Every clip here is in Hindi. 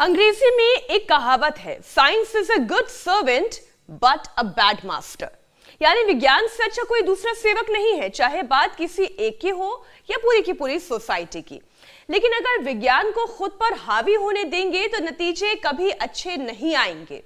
अंग्रेजी में एक कहावत है, science is a good servant but a bad master. यानी विज्ञान से अच्छा कोई दूसरा सेवक नहीं है, चाहे बात किसी एक की हो या पूरी की पूरी सोसाइटी की। लेकिन अगर विज्ञान को खुद पर हावी होने देंगे तो नतीजे कभी अच्छे नहीं आएंगे।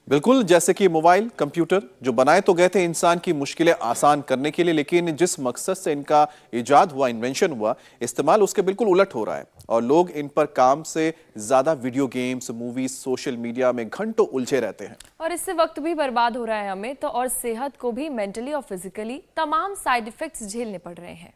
बिल्कुल, जैसे कि मोबाइल, कंप्यूटर जो बनाए तो गए थे इंसान की मुश्किलें आसान करने के लिए, लेकिन जिस मकसद से इनका इजाद हुआ, इन्वेंशन हुआ, इस्तेमाल उसके बिल्कुल उलट हो रहा है। और लोग इन पर काम से ज्यादा video games, movies, social media में घंटों उलझे रहते हैं। और इससे वक्त भी बर्बाद हो रहा है हमें तो, और सेहत को भी मेंटली और फिजिकली तमाम साइड इफेक्ट्स झेलने पड़ रहे हैं।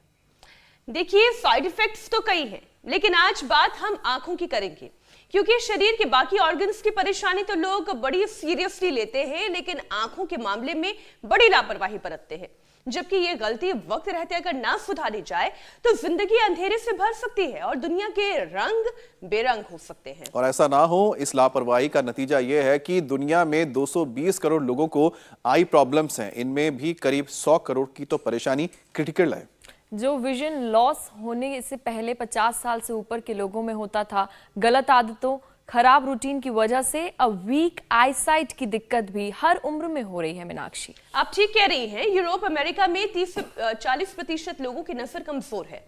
देखिए, साइड इफेक्ट्स तो कई हैं, लेकिन आज बात हम आंखों की करेंगे, क्योंकि शरीर के बाकी ऑर्गन्स की परेशानी तो लोग बड़ी सीरियसली लेते हैं, लेकिन आंखों के मामले में बड़ी लापरवाही बरतते हैं। जबकि ये गलती वक्त रहते अगर ना सुधारी जाए तो जिंदगी अंधेरे से भर सकती है और दुनिया के रंग बेरंग हो सकते हैं। और ऐसा ना हो, इस लापरवाही का नतीजा यह है कि दुनिया में 220 करोड़ लोगों को आई प्रॉब्लम्स हैं। इनमें भी करीब 100 करोड़ की तो परेशानी क्रिटिकल है। जो विजन लॉस होने से पहले 50 साल से ऊपर के लोगों में होता था, गलत आदतों, खराब रूटीन की वजह से अब वीक आईसाइट की दिक्कत भी हर उम्र में हो रही है। मीनाक्षी, आप ठीक कह रही हैं। यूरोप, अमेरिका में 30 से 40% लोगों की नजर कमजोर है,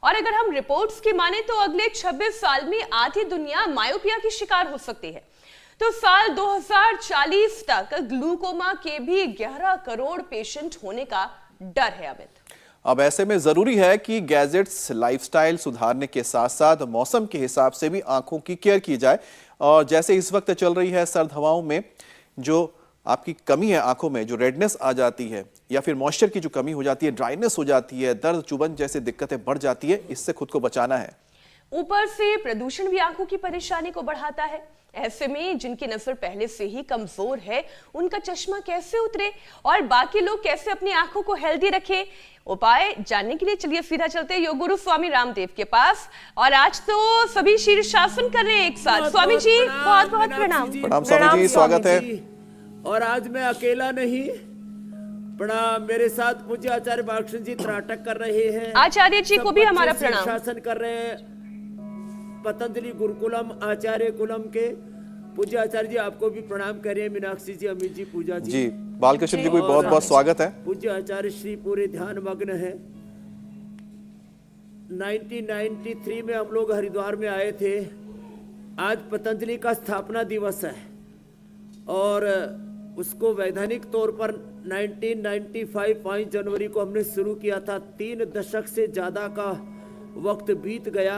और अगर हम रिपोर्ट्स की माने तो अगले 26 साल में आधी दुनिया मायोपिया की शिकार हो सकती है। तो साल 2040 तक ग्लूकोमा के भी 11 करोड़ पेशेंट होने का डर है। अमित, अब ऐसे में जरूरी है कि गैजेट्स, लाइफस्टाइल सुधारने के साथ साथ मौसम के हिसाब से भी आंखों की केयर की जाए। और जैसे इस वक्त चल रही है सर्द हवाओं में, जो आपकी कमी है आंखों में, जो रेडनेस आ जाती है या फिर मॉइस्चर की जो कमी हो जाती है, ड्राइनेस हो जाती है, दर्द, चुभन जैसे दिक्कतें बढ़ जाती है, इससे खुद को बचाना है। ऊपर से प्रदूषण भी आंखों की परेशानी को बढ़ाता है। ऐसे में जिनकी नजर पहले से ही कमजोर है, उनका चश्मा कैसे उतरे और बाकी लोग कैसे अपनी आंखों को हेल्दी रखें, उपाय जानने के लिए चलिए सीधा चलते हैं योग गुरु स्वामी रामदेव के पास। और आज तो सभी शीर्षासन कर रहे हैं एक साथ। स्वामी जी, बहुत बहुत प्रणाम। प्रणाम स्वामी जी, स्वागत है। और आज मैं अकेला नहीं, प्रणाम, मेरे साथ पूज्य आचार्य बालकृष्ण जी त्राटक कर रहे हैं। आचार्य जी को भी हमारा प्रणाम। शासन कर रहे हैं पतंजलि गुरुकुलम आचार्य कुलम के पूज्य आचार्य जी, आपको भी प्रणाम करें। मीनाक्षी जी, अमित जी, पूजा जी, बालकृष्ण जी को बहुत बहुत स्वागत है। पूज्य आचार्य श्री पूरे ध्यान मग्न है। 1993 में हम लोग हरिद्वार में आए थे। आज पतंजलि का स्थापना दिवस है और उसको वैधानिक तौर पर 1995 5 जनवरी को हमने शुरू किया था। 3 दशक से ज्यादा का वक्त बीत गया।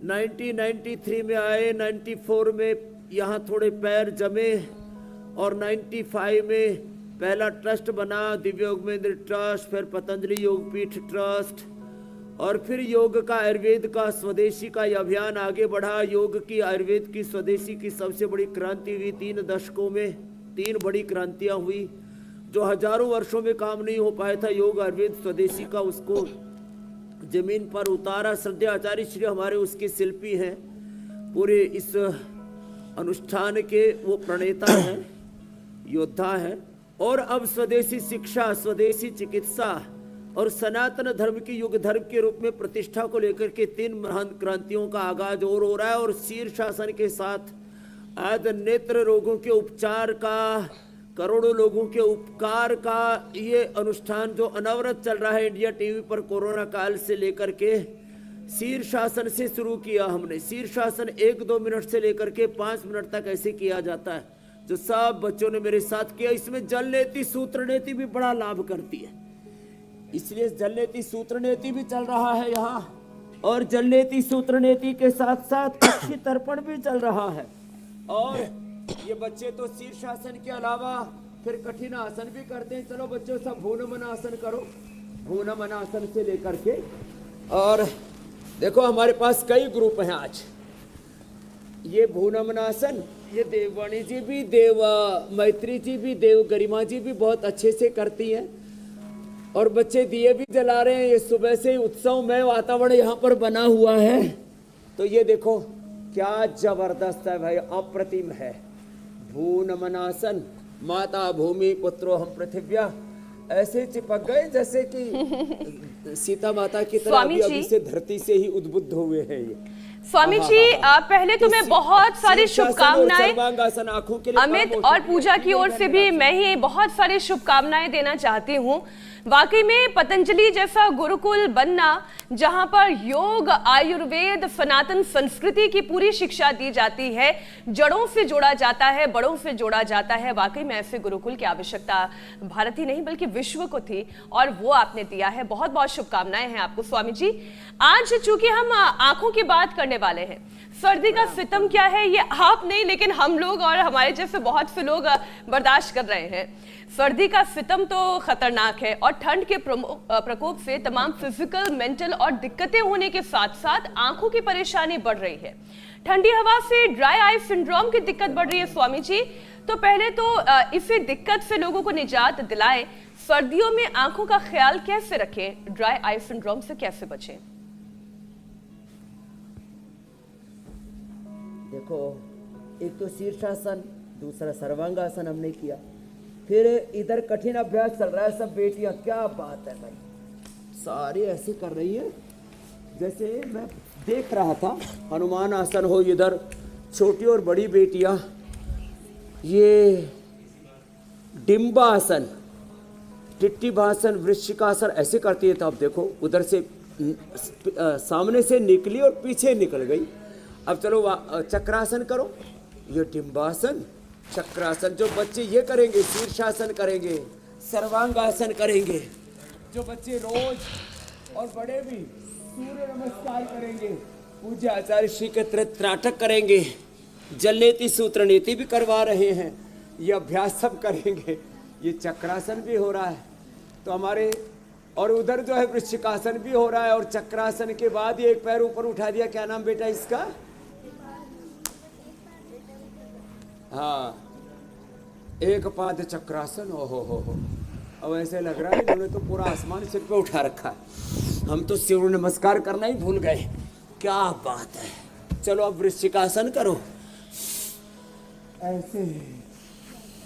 1993 में आए, 94 में यहाँ थोड़े पैर जमे और 95 में पहला ट्रस्ट बना, दिव्य योगमेंद्र ट्रस्ट, फिर पतंजलि योगपीठ ट्रस्ट, और फिर योग का, आयुर्वेद का, स्वदेशी का यह अभियान आगे बढ़ा। योग की, आयुर्वेद की, स्वदेशी की सबसे बड़ी क्रांति हुई 3 दशकों में। 3 बड़ी क्रांतियां हुई जो हजारों वर्षों में काम नहीं हो पाया था। योग, आयुर्वेद, स्वदेशी का उसको जमीन पर उतारा। श्रद्धेय आचार्य श्री हमारे उसके शिल्पी हैं, पूरे इस अनुष्ठान के वो प्रणेता हैं, योद्धा हैं। और अब स्वदेशी शिक्षा, स्वदेशी चिकित्सा और सनातन धर्म की युग धर्म के रूप में प्रतिष्ठा को लेकर के 3 महान क्रांतियों का आगाज और हो रहा है। और शीर्षासन के साथ आज नेत्र रोगों के उपचार का, करोड़ों लोगों के उपकार का ये अनुष्ठान जो अनवरत चल रहा है इंडिया टीवी पर, कोरोना काल से लेकर के शीर्षासन से शुरू किया हमने। शीर्षासन 1-2 मिनट से लेकर के 5 मिनट तक ऐसे किया जाता है, जो सब बच्चों ने मेरे साथ किया। इसमें जल नीति, सूत्र नीति भी बड़ा लाभ करती है, इसलिए जल नीति, सूत्र नीति भी चल रहा है यहाँ। और जल नीति, सूत्र नीति के साथ साथ अक्षी तर्पण भी चल रहा है। और ये बच्चे तो शीर्षासन के अलावा फिर कठिन आसन भी करते हैं। चलो बच्चों, सब भूनमन आसन करो, भूनमन आसन से लेकर के। और देखो हमारे पास कई ग्रुप हैं आज। ये भूनमन आसन, ये देववाणी जी भी, देव मैत्री जी भी, देव गरिमा जी भी बहुत अच्छे से करती हैं। और बच्चे दिए भी जला रहे हैं। ये सुबह से उत्सवमय वातावरण यहाँ पर बना हुआ है। तो ये देखो क्या जबरदस्त है भाई, अप्रतिम है। भूनमनासन, माता भूमि पुत्रो हम पृथिव्या, ऐसे चिपक गए जैसे कि सीता माता की तरह अभी से धरती से ही उद्बुद्ध हुए हैं ये। स्वामी जी पहले तो मैं बहुत सारी शुभकामनाएं सर्वांगासन आंखों के लिए अमित और पूजा की ओर से भी मैं ही बहुत सारी शुभकामनाएं देना चाहती हूँ। वाकई में पतंजलि जैसा गुरुकुल बनना, जहां पर योग, आयुर्वेद, सनातन संस्कृति की पूरी शिक्षा दी जाती है, जड़ों से जोड़ा जाता है, बड़ों से जोड़ा जाता है, वाकई में ऐसे गुरुकुल की आवश्यकता भारत ही नहीं बल्कि विश्व को थी और वो आपने दिया है। बहुत बहुत शुभकामनाएं हैं आपको स्वामी जी। आज चूंकि हम आंखों की बात करने वाले हैं, सर्दी का सितम क्या है ये आप नहीं लेकिन हम लोग और हमारे जैसे बहुत से लोग बर्दाश्त कर रहे हैं। सर्दी का सितम तो खतरनाक है और ठंड के प्रकोप से तमाम फिजिकल, मेंटल और दिक्कतें होने के साथ साथ आंखों की परेशानी बढ़ रही है। ठंडी हवा से ड्राई आई सिंड्रोम की दिक्कत बढ़ रही है स्वामी जी। तो पहले तो इसी दिक्कत से लोगों को निजात दिलाएं। सर्दियों में आंखों का ख्याल कैसे रखें, ड्राई आई सिंड्रोम से कैसे बचें? देखो, एक तो शीर्षासन, दूसरा सर्वांगासन हमने किया, फिर इधर कठिन अभ्यास चल रहा है। सब बेटियां, क्या बात है भाई, सारी ऐसे कर रही है जैसे मैं देख रहा था। हनुमान आसन हो, इधर छोटी और बड़ी बेटियां ये डिम्बासन, टिट्टिभासन, वृश्चिकासन ऐसे करती है। तो अब देखो, उधर से सामने से निकली और पीछे निकल गई। अब चलो चक्रासन करो, ये डिम्बासन, चक्रासन जो बच्चे ये करेंगे, शीर्षासन करेंगे, सर्वांगासन करेंगे। जो बच्चे रोज और बड़े भी सूर्य नमस्कार करेंगे, पूज्य आचार्य श्री के त्राटक करेंगे, जल नीति सूत्र नीति भी करवा रहे हैं, ये अभ्यास सब करेंगे। ये चक्रासन भी हो रहा है तो हमारे, और उधर जो है वृश्चिकासन भी हो रहा है। और चक्रासन के बाद ये एक पैर ऊपर उठा दिया, क्या नाम बेटा इसका? हाँ, एक पाद चक्रासन। ओहो हो, अब ऐसे लग रहा है इन्होंने तो पूरा आसमान सिर पे उठा रखा है। हम तो सूर्य नमस्कार करना ही भूल गए। क्या बात है। चलो अब वृश्चिकासन करो, ऐसे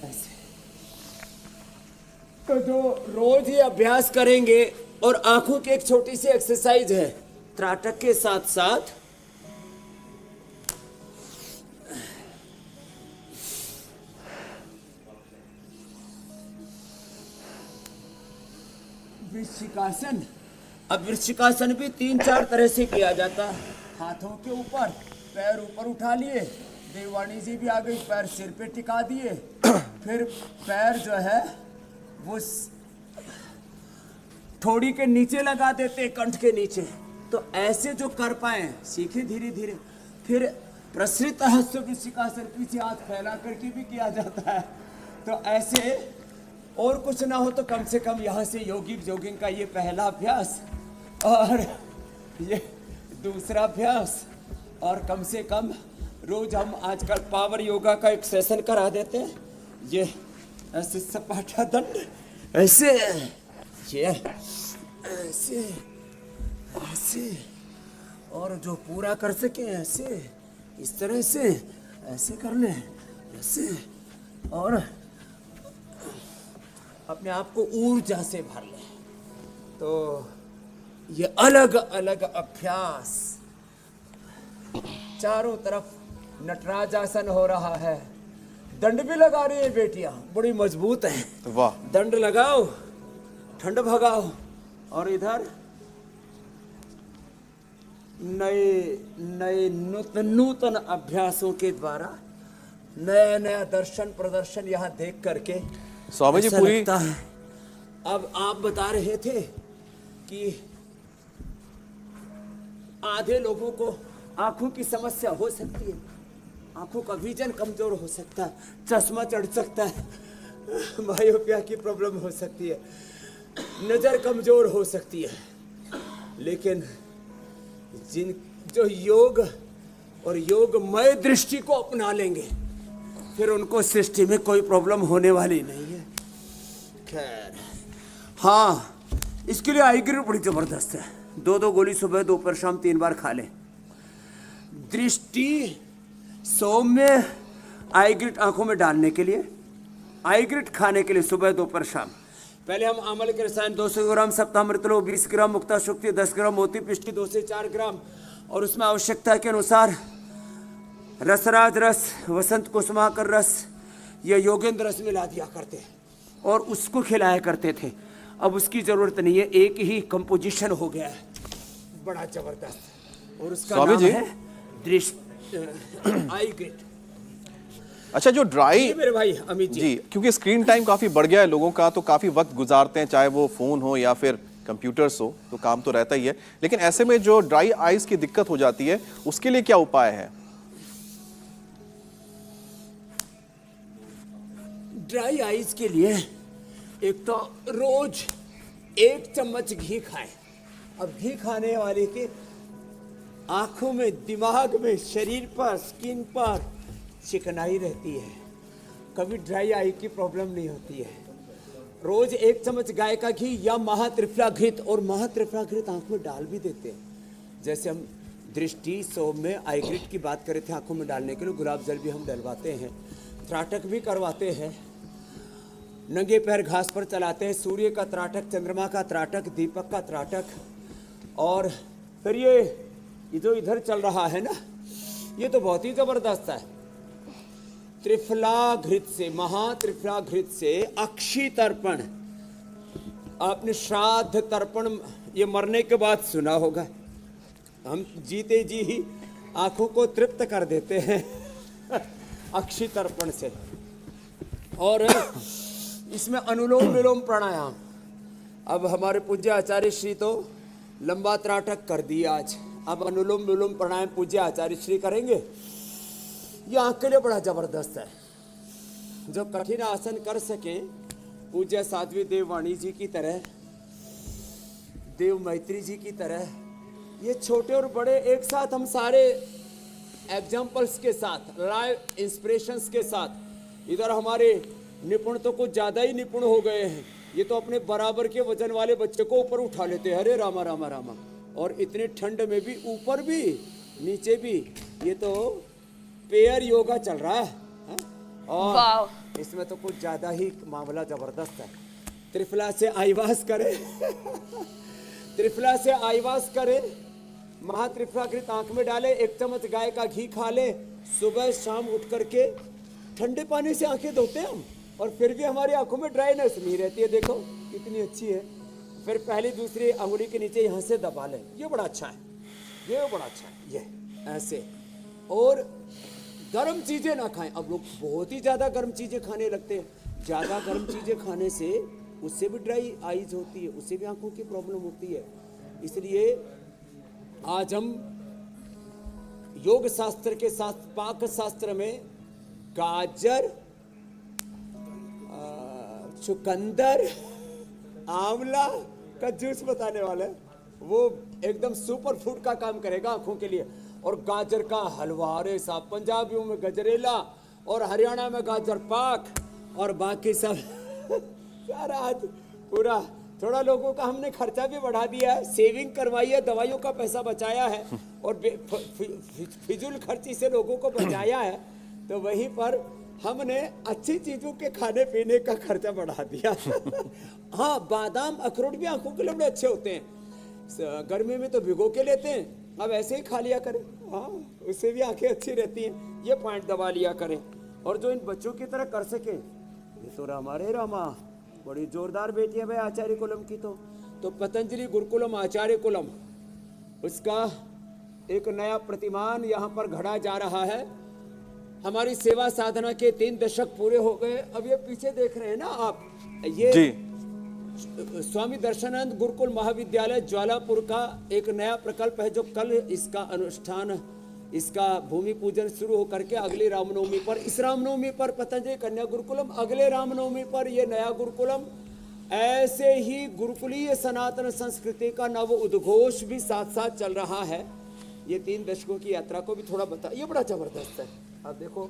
ऐसे। तो जो रोज ये अभ्यास करेंगे, और आंखों की एक छोटी सी एक्सरसाइज है त्राटक के साथ साथ, वृश्चिकासन। अब वृश्चिकासन भी 3-4 तरह से किया जाता है। हाथों के ऊपर, पैर ऊपर उठा लिए, देववाणी जी भी आ गई, पैर सिर पे टिका दिए, फिर पैर जो है वो थोड़ी के नीचे लगा देते, कंठ के नीचे। तो ऐसे जो कर पाए सीखे धीरे धीरे। फिर प्रसृत हस्त वृश्चिकासन, पीछे हाथ फैला करके भी किया जाता है। तो ऐसे, और कुछ ना हो तो कम से कम यहाँ से योगिक जोगिंग का ये पहला अभ्यास और ये दूसरा अभ्यास, और कम से कम रोज हम आजकल पावर योगा का एक सेशन करा देते हैं। ये ऐसे सपाटा दंड, ऐसे, ये ऐसे ऐसे, और जो पूरा कर सके ऐसे, इस तरह से ऐसे कर ले, ऐसे, और अपने आप को ऊर्जा से भर ले। तो ये अलग अलग अभ्यास, चारों तरफ नटराज आसन हो रहा है। दंड भी लगा रही है बेटियां, बड़ी मजबूत है। वाह। दंड लगाओ, ठंड भगाओ, और इधर नए नूतन अभ्यासों के द्वारा नया नया दर्शन प्रदर्शन यहाँ देख करके स्वामी जी ऐसा पूरी लगता है। अब आप बता रहे थे कि आधे लोगों को आंखों की समस्या हो सकती है, आंखों का विजन कमजोर हो सकता है, चश्मा चढ़ सकता है, मायोपिया की प्रॉब्लम हो सकती है, नजर कमजोर हो सकती है। लेकिन जिन जो योग और योगमय दृष्टि को अपना लेंगे, फिर उनको सृष्टि में कोई प्रॉब्लम होने वाली नहीं है। खैर, हाँ, इसके लिए आईग्रिड बड़ी जबरदस्त है। 2-2 गोली सुबह, दोपहर, शाम 3 बार खा लें। दृष्टि सौम्य आईग्रिड आंखों में डालने के लिए, आईग्रिड खाने के लिए सुबह, दोपहर, शाम। पहले हम आमल के रसायन 200 ग्राम, सप्तामृत लो 20 ग्राम, मुक्ता शुक्ति 10 ग्राम, मोती पिष्टी 2 से 4 ग्राम, और उसमें आवश्यकता के अनुसार रसराज रस, वसंत कुसुमाकर रस, ये योगेंद्र रस मिला दिया करते हैं और उसको खिलाया करते थे। अब उसकी जरूरत नहीं है, एक ही कंपोजिशन हो गया है, बड़ा जबरदस्त। और उसका स्वामी नाम जी? है आई ग्रिट। अच्छा, जो ड्राई मेरे भाई अमित जी, जी, क्योंकि स्क्रीन टाइम काफी बढ़ गया है लोगों का, तो काफी वक्त गुजारते हैं, चाहे वो फोन हो या फिर कंप्यूटर्स हो, तो काम तो रहता ही है। लेकिन ऐसे में जो ड्राई आइज की दिक्कत हो जाती है, उसके लिए क्या उपाय है? ड्राई आइज के लिए एक तो रोज 1 चम्मच घी खाएं। अब घी खाने वाले के आंखों में, दिमाग में, शरीर पर, स्किन पर चिकनाई रहती है, कभी ड्राई आई की प्रॉब्लम नहीं होती है। रोज 1 चम्मच गाय का घी या महात्रिफलाघृत, और महात्रिफलाघृत आंख में डाल भी देते हैं। जैसे हम दृष्टि सोम में आई ग्रिट की बात करे थे आंखों में डालने के लिए, गुलाब जल भी हम डलवाते हैं, त्राटक भी करवाते हैं, नंगे पैर घास पर चलाते हैं, सूर्य का त्राटक, चंद्रमा का त्राटक, दीपक का त्राटक। और फिर ये जो इधर चल रहा है ना, ये तो बहुत ही जबरदस्त है। त्रिफलाघृत से, महात्रिफलाघृत से अक्षी तर्पण, आपने श्राद्ध तर्पण ये मरने के बाद सुना होगा, हम जीते जी ही आंखों को तृप्त कर देते हैं अक्षी तर्पण से। और इसमें अनुलोम विलोम प्राणायाम, अब हमारे पूज्य आचार्य श्री तो लंबा त्राटक कर दिया आज, अब अनुलोम विलोम प्राणायाम पूज्य आचार्य श्री करेंगे। ये आंख के लिए बड़ा जबरदस्त है। जो कठिन आसन कर सके, पूज्य साध्वी देववाणी जी की तरह, देव मैत्री जी की तरह, ये छोटे और बड़े एक साथ हम सारे एग्जाम्पल्स के साथ, लाइव इंस्पिरेशंस के साथ, इधर हमारे निपुण तो कुछ ज्यादा ही निपुण हो गए हैं, ये तो अपने बराबर के वजन वाले बच्चे को ऊपर उठा लेते हैं, हरे रामा रामा रामा। और इतने ठंड में भी, ऊपर भी नीचे भी, ये तो पेयर योगा चल रहा है, हा? और इसमें तो कुछ ज्यादा ही मामला जबरदस्त है। त्रिफला से आईवास करे त्रिफला से आईवास करे, महात्रिफलाघृत आंख में डाले, 1 चम्मच गाय का घी खा ले, सुबह शाम उठ करके ठंडे पानी से आंखें धोते हैं हम, और फिर भी हमारी आंखों में ड्राइनेस नहीं रहती है, देखो कितनी अच्छी है। फिर पहली दूसरी अंगुली के नीचे यहाँ से दबा लें, ये बड़ा अच्छा है, ये बड़ा अच्छा है, ये ऐसे। और गर्म चीजें ना खाएं। अब लोग बहुत ही ज्यादा गर्म चीजें खाने लगते हैं, ज्यादा गर्म चीजें खाने से उससे भी ड्राई आईज होती है, उससे भी आंखों की प्रॉब्लम होती है। इसलिए आज हम योग शास्त्र के साथ पाक शास्त्र में गाजर, चुकंदर, आंवला का जूस बताने वाला है, वो एकदम सुपर फूड का काम करेगा आंखों के लिए। और गाजर का हलवा, अरे साहब, पंजाबियों में गजरेला और हरियाणा में गाजर पाक और बाकी सब सारा आज पूरा। थोड़ा लोगों का हमने खर्चा भी बढ़ा दिया है, सेविंग करवाई है, दवाइयों का पैसा बचाया है और फिजूल खर्ची से लोगों को बचाया है, तो वहीं पर हमने अच्छी चीजों के खाने पीने का खर्चा बढ़ा दिया हाँ, बादाम अखरोट भी आंखों के लिए बड़े अच्छे होते हैं, गर्मी में तो भिगो के लेते हैं, अब ऐसे ही खा लिया करें, हाँ उससे भी आंखें अच्छी रहती हैं। ये पॉइंट दबा लिया करें। और जो इन बच्चों की तरह कर सके, ये तो हमारे रामा बड़ी जोरदार बेटी है भाई आचार्य कुलम की। तो पतंजलि गुरुकुलम आचार्य कुलम, उसका एक नया प्रतिमान यहाँ पर घड़ा जा रहा है। हमारी सेवा साधना के 3 दशक पूरे हो गए। अब ये पीछे देख रहे हैं ना आप, ये जी। स्वामी दर्शनानंद गुरुकुल महाविद्यालय ज्वालापुर का एक नया प्रकल्प है, जो कल इसका अनुष्ठान, इसका भूमि पूजन शुरू होकर के अगली रामनवमी पर, इस रामनवमी पर पतंजलि कन्या गुरुकुलम, अगले रामनवमी पर ये नया गुरुकुलम। ऐसे ही गुरुकुलीय सनातन संस्कृति का नव उद्घोष भी साथ साथ चल रहा है। ये 3 दशकों की यात्रा को भी थोड़ा बता, ये बड़ा जबरदस्त है। अब देखो,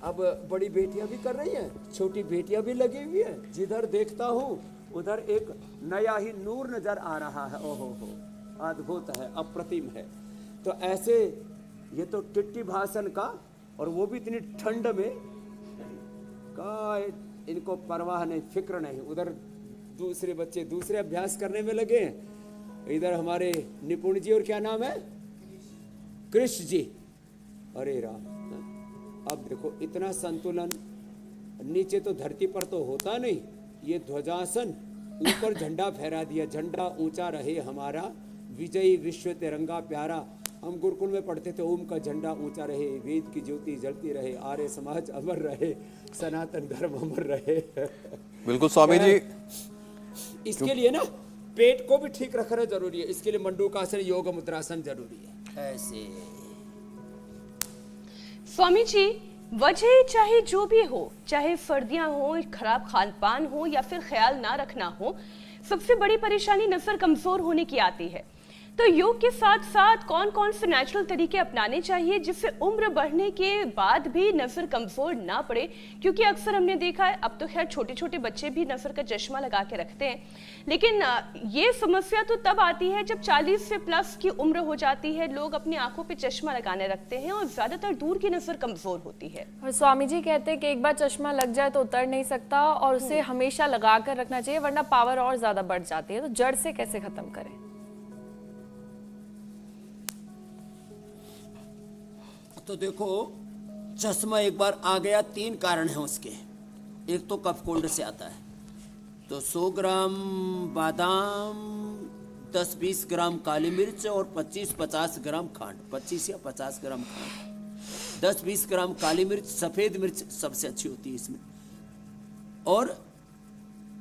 अब बड़ी बेटियां भी कर रही हैं, छोटी बेटियां भी लगी हुई हैं, जिधर देखता हूँ उधर एक नया ही नूर नजर आ रहा है। ओहो हो, अद्भुत है, अप्रतिम है। तो ऐसे ये तो टिट्टी भाषण का, और वो भी इतनी ठंड में का, इनको परवाह नहीं, फिक्र नहीं। उधर दूसरे बच्चे दूसरे अभ्यास करने में लगे हैं, इधर हमारे निपुण जी, और क्या नाम है, कृष्ण जी, अरे राम, अब देखो इतना संतुलन नीचे तो धरती पर तो होता नहीं, ये ध्वजासन, ऊपर झंडा फहरा दिया, झंडा ऊंचा रहे हमारा, विजयी विश्व तिरंगा प्यारा। हम गुरुकुल में पढ़ते थे, ओम का झंडा ऊंचा रहे, वेद की ज्योति जलती रहे, आर्य समाज अमर रहे, सनातन धर्म अमर रहे। बिल्कुल स्वामी जी, इसके लिए ना पेट को भी ठीक रखना जरूरी है, इसके लिए मंडूकासन, योग मुद्रासन जरूरी है। ऐसे स्वामी जी, वजह चाहे जो भी हो, चाहे सर्दियां हो, खराब खान पान हो या फिर ख्याल ना रखना हो, सबसे बड़ी परेशानी नजर कमजोर होने की आती है। तो योग के साथ साथ कौन कौन से नेचुरल तरीके अपनाने चाहिए जिससे उम्र बढ़ने के बाद भी नजर कमजोर ना पड़े? क्योंकि अक्सर हमने देखा है, अब तो खैर छोटे छोटे बच्चे भी नजर का चश्मा लगा के रखते हैं, लेकिन ये समस्या तो तब आती है जब 40 से प्लस की उम्र हो जाती है, लोग अपनी आंखों पे चश्मा लगाने रखते हैं और ज्यादातर दूर की नजर कमजोर होती है। और स्वामी जी कहते हैं कि एक बार चश्मा लग जाए तो उतर नहीं सकता और उसे हमेशा लगा कर रखना चाहिए, वरना पावर और ज्यादा बढ़ जाती है। तो जड़ से कैसे खत्म करें? तो देखो, चश्मा एक बार आ गया, 3 कारण हैं उसके। एक तो कफ कोल्ड से आता है, तो 100 ग्राम बादाम, 10-20 ग्राम काली मिर्च और 25-50 ग्राम खांड, 25 या 50 ग्राम खांड, 10-20 ग्राम काली मिर्च, सफेद मिर्च सबसे अच्छी होती है इसमें। और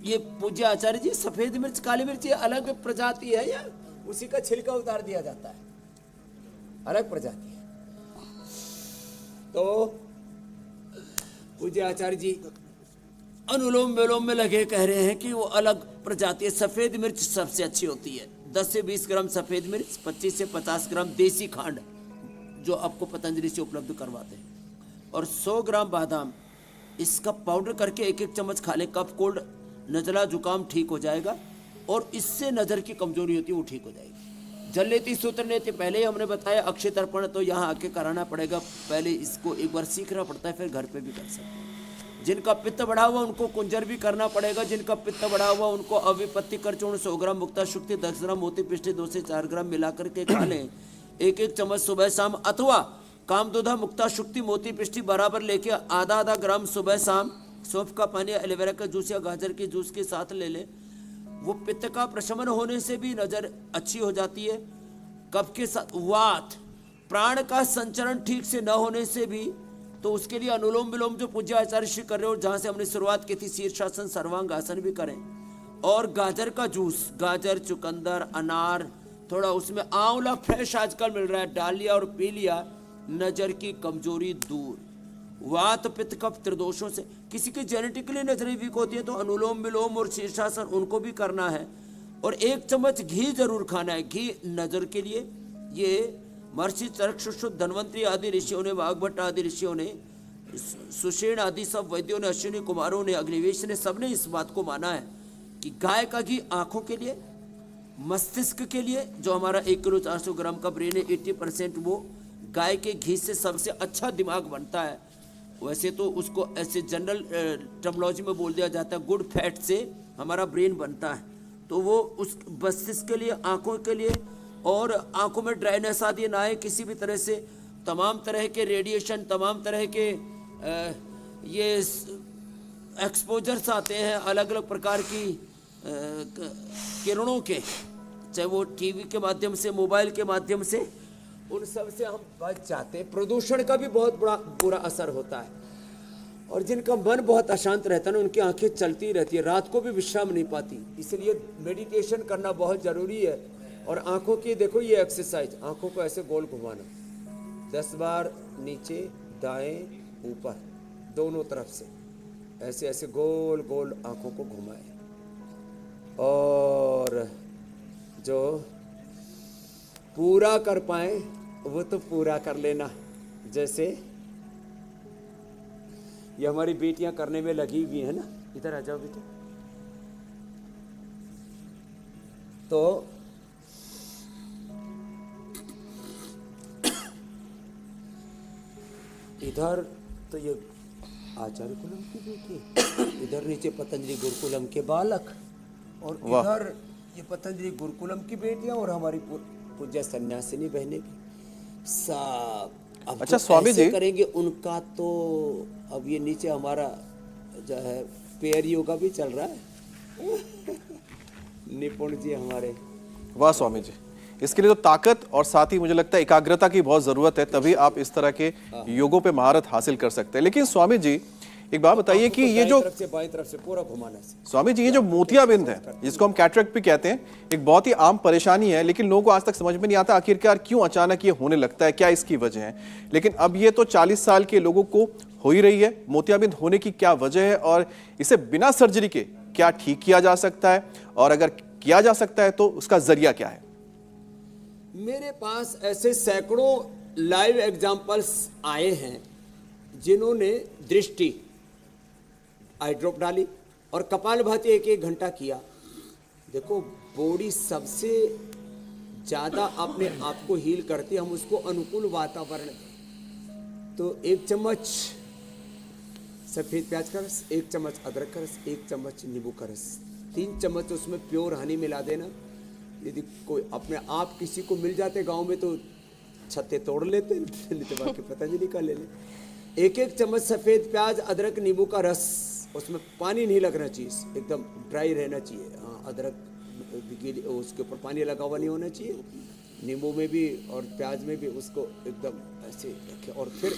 ये पूज्य आचार्य जी, सफेद मिर्च काली मिर्च ये अलग प्रजाति है या उसी का छिलका उतार दिया जाता है? अलग प्रजाति है। तो पूज्य आचार्य जी अनुलोम विलोम में लगे कह रहे हैं कि वो अलग प्रजाति है। सफेद मिर्च सबसे अच्छी होती है, 10 से 20 ग्राम सफेद मिर्च, 25 से 50 ग्राम देसी खांड जो आपको पतंजलि से उपलब्ध करवाते हैं, और 100 ग्राम बादाम। इसका पाउडर करके 1-1 चम्मच खा लें, कफ कोल्ड, नजला जुकाम ठीक हो जाएगा और इससे नजर की कमजोरी होती है वो ठीक हो जाएगी। जल लेती सूत्र लेती, पहले ही हमने बताया अक्षय तर्पण तो यहाँ आके कराना पड़ेगा, पहले इसको एक बार सीखना पड़ता है, फिर घर पे भी कर सकते हैं। जिनका पित्त बढ़ा हुआ उनको कुंजर भी करना पड़ेगा, जिनका पित्त बढ़ा हुआ उनको अविपत्ति कर चूर्ण 100 ग्राम, मुक्ता शुक्ति 10 ग्राम, मोती पिष्टी 2 से 4 ग्राम मिला करके खा लें, 1-1 चम्मच सुबह शाम, अथवा कामदोधा मुक्ता शुक्ति मोती पिष्टी बराबर लेके आधा ग्राम सुबह शाम सौंफ का पानी, एलोवेरा का जूस या गाजर के जूस के साथ ले लें। वो पित्त का प्रशमन होने से भी नजर अच्छी हो जाती है। कफ के साथ वात, प्राण का संचरण ठीक से न होने से भी, तो उसके लिए अनुलोम विलोम जो पूज्य आचार्य श्री कर रहे हो, जहां से हमने शुरुआत की थी, शीर्षासन सर्वांग आसन भी करें। और गाजर का जूस, गाजर, चुकंदर, अनार, थोड़ा उसमें आंवला फ्रेश आजकल मिल रहा है, डाल लिया और पी लिया, नजर की कमजोरी दूर। वात पित्त कफ त्रिदोषों से, किसी की जेनेटिकली नजरें वीक होती है तो अनुलोम विलोम और शीर्षासन उनको भी करना है। और 1 चम्मच घी जरूर खाना है, घी नजर के लिए। ये महर्षि चरक सुश्रुत धन्वंतरी आदि ऋषियों ने, वाग्भट्ट आदि ऋषियों ने, सुषेण आदि सब वैद्यों ने, अश्विनी कुमारों ने, अग्निवेश ने, सबने इस बात को माना है कि गाय का घी आंखों के लिए, मस्तिष्क के लिए, जो हमारा 1 किलो 400 ग्राम का ब्रेन है, 80% वो गाय के घी से सबसे अच्छा दिमाग बनता है। वैसे तो उसको ऐसे जनरल टर्मिनोलॉजी में बोल दिया जाता है, गुड फैट से हमारा ब्रेन बनता है। तो वो उस मस्तिष्क के लिए, आंखों के लिए, और आंखों में ड्राइनेस आदि ना आए किसी भी तरह से, तमाम तरह के रेडिएशन, तमाम तरह के ये एक्सपोजर्स आते हैं अलग अलग प्रकार की किरणों के, चाहे वो टीवी के माध्यम से, मोबाइल के माध्यम से, उन सब से हम बच जाते हैं। प्रदूषण का भी बहुत बड़ा बुरा असर होता है। और जिनका मन बहुत अशांत रहता है ना, उनकी आंखें चलती रहती है, रात को भी विश्राम नहीं पाती, इसलिए मेडिटेशन करना बहुत जरूरी है। और आंखों की देखो ये एक्सरसाइज, आंखों को ऐसे गोल घुमाना, 10 बार नीचे, दाएं, ऊपर, दोनों तरफ से ऐसे ऐसे गोल गोल आंखों को घुमाए। और जो पूरा कर पाए वो तो पूरा कर लेना। जैसे ये हमारी बेटियां करने में लगी हुई है ना, इधर आ जाओ बेटा। तो इधर तो ये आचार्य कुलम की बेटी, इधर नीचे पतंजलि गुरुकुलम के बालक, और इधर ये पतंजलि गुरुकुलम की बेटियां और हमारी पूज्य सन्यासिनी बहनें भी। अब अच्छा, जो स्वामी ऐसे जी। करेंगे उनका तो अब ये नीचे हमारा जो है पेयर योगा भी चल रहा है निपुण जी हमारे। वाह स्वामी जी, इसके लिए तो ताकत और साथ ही मुझे लगता है एकाग्रता की बहुत जरूरत है, तभी आप इस तरह के योगों पे महारत हासिल कर सकते हैं। लेकिन स्वामी जी एक बात बताइए कि ये जो तरफ से बाईं तरफ से पूरा घुमाना है। स्वामी जी, ये जो मोतियाबिंद है जिसको हम कैटरेक्ट भी कहते हैं, एक बहुत ही आम परेशानी है, लेकिन लोगों को आज तक समझ में नहीं आता आखिरकार क्यों अचानक ये होने लगता है, क्या इसकी वजह है। लेकिन अब ये तो 40 साल के लोगों को हो ही रही है। मोतियाबिंद होने की क्या वजह है और इसे बिना सर्जरी के क्या ठीक किया जा सकता है, और अगर किया जा सकता है तो उसका जरिया क्या है? मेरे पास ऐसे सैकड़ों लाइव एग्जाम्पल्स आए हैं जिन्होंने दृष्टि आई ड्रॉप डाली और कपालभाति 1-1 घंटा किया। देखो, बॉडी सबसे ज़्यादा अपने आप को हील करती है, हम उसको अनुकूल वातावरण दें। तो 1 चम्मच सफ़ेद प्याज का रस, 1 चम्मच अदरक का रस, 1 चम्मच नींबू का रस, 3 चम्मच उसमें प्योर हनी मिला देना। यदि कोई अपने आप किसी को मिल जाते गांव में तो छत्ते तोड़ लेते, नहीं तो बाकी पतंजलि का ले ले। 1-1 चम्मच सफ़ेद प्याज, अदरक, नींबू का रस, उसमें पानी नहीं लगना चाहिए, एकदम ड्राई रहना चाहिए। हाँ, अदरक उसके ऊपर पानी लगा हुआ नहीं होना चाहिए, नींबू में भी और प्याज में भी उसको एकदम ऐसे रखें। और फिर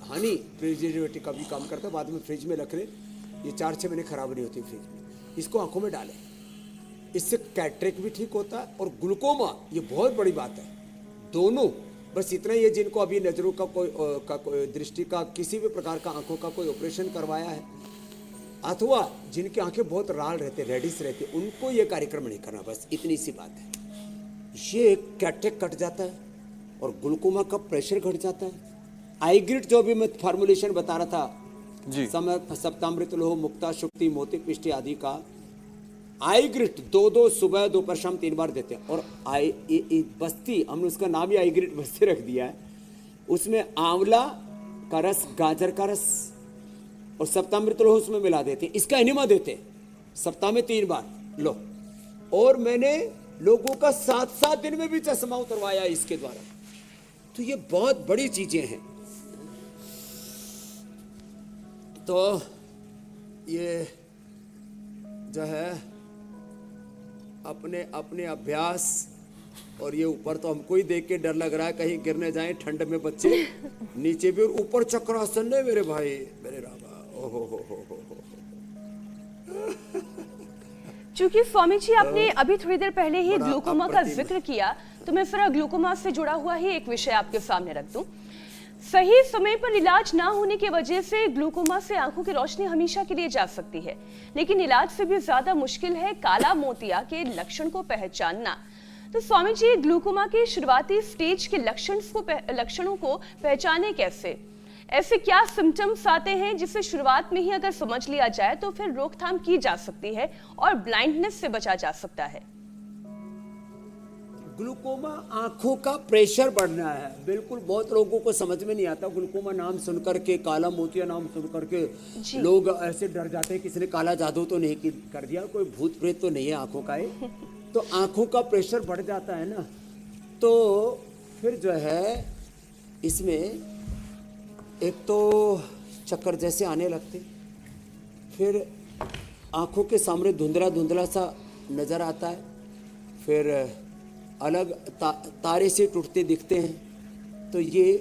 हनी प्रिजर्वेटिव का भी काम करता है, बाद में फ्रिज में रख लें, ये 4-6 महीने खराब नहीं होती फ्रिज में। इसको आंखों में डालें, इससे कैटरेक्ट भी ठीक होता है और ग्लूकोमा, ये बहुत बड़ी बात है, दोनों। बस इतना ही है, जिनको अभी नज़रों का कोई दृष्टि का किसी भी प्रकार का आंखों का कोई ऑपरेशन करवाया है, अथवा जिनकी आंखें बहुत लाल रहते, रेडिश रहती, उनको ये कार्यक्रम नहीं करना। बस इतनी सी बात है। ये कैटरेक्ट कट जाता है और ग्लूकोमा का प्रेशर घट जाता है। आई ग्रिड जो भी मैं फार्मुलेशन बता रहा था जी, समय सप्तामृत लोह मुक्ता शुक्ति मोती पिष्टि आदि का, आई ग्रिट 2-2 सुबह दोपहर शाम 3 बार देते हैं। और बस्ती, हमने उसका नाम ही आई ग्रिट बस्ती रख दिया है। उसमें आंवला का रस, गाजर का रस और सप्तामृत लोह उसमें मिला देते हैं। इसका एनिमा देते हैं सप्ताह में 3 बार लो। और मैंने लोगों का 7-7 दिन में भी चश्मा उतरवाया इसके द्वारा। तो ये बहुत बड़ी चीजें हैं। तो ये जो है अपने अपने अभ्यास, और ये ऊपर तो हमको ही देख के डर लग रहा है कहीं गिरने जाएं ठंड में बच्चे, नीचे भी। और ऊपर चक्रासन है मेरे भाई, मेरे रामा, ओहो। चूंकि स्वामी जी आपने अभी थोड़ी देर पहले ही ग्लूकोमा का जिक्र किया, तो मैं फिर ग्लूकोमा से जुड़ा हुआ ही एक विषय आपके सामने रख दूं। सही समय पर इलाज ना होने की वजह से ग्लूकोमा से आंखों की रोशनी हमेशा के लिए जा सकती है, लेकिन इलाज से भी ज्यादा मुश्किल है काला मोतिया के लक्षण को पहचानना। तो स्वामी जी, ग्लूकोमा के शुरुआती स्टेज के लक्षणों को पहचाने कैसे? ऐसे क्या सिम्टम्स आते हैं जिसे शुरुआत में ही अगर समझ लिया जाए तो फिर रोकथाम की जा सकती है और ब्लाइंडनेस से बचा जा सकता है? ग्लूकोमा आंखों का प्रेशर बढ़ना है। बिल्कुल, बहुत लोगों को समझ में नहीं आता। ग्लूकोमा नाम सुनकर के, काला मोतिया नाम सुनकर के लोग ऐसे डर जाते हैं, किसी ने काला जादू तो नहीं कर दिया, कोई भूत प्रेत तो नहीं है आंखों का है। तो आंखों का प्रेशर बढ़ जाता है ना, तो फिर जो है इसमें एक तो चक्कर जैसे आने लगते, फिर आंखों के सामने धुंधला धुंधला सा नज़र आता है, फिर अलग तारे से टूटते दिखते हैं। तो ये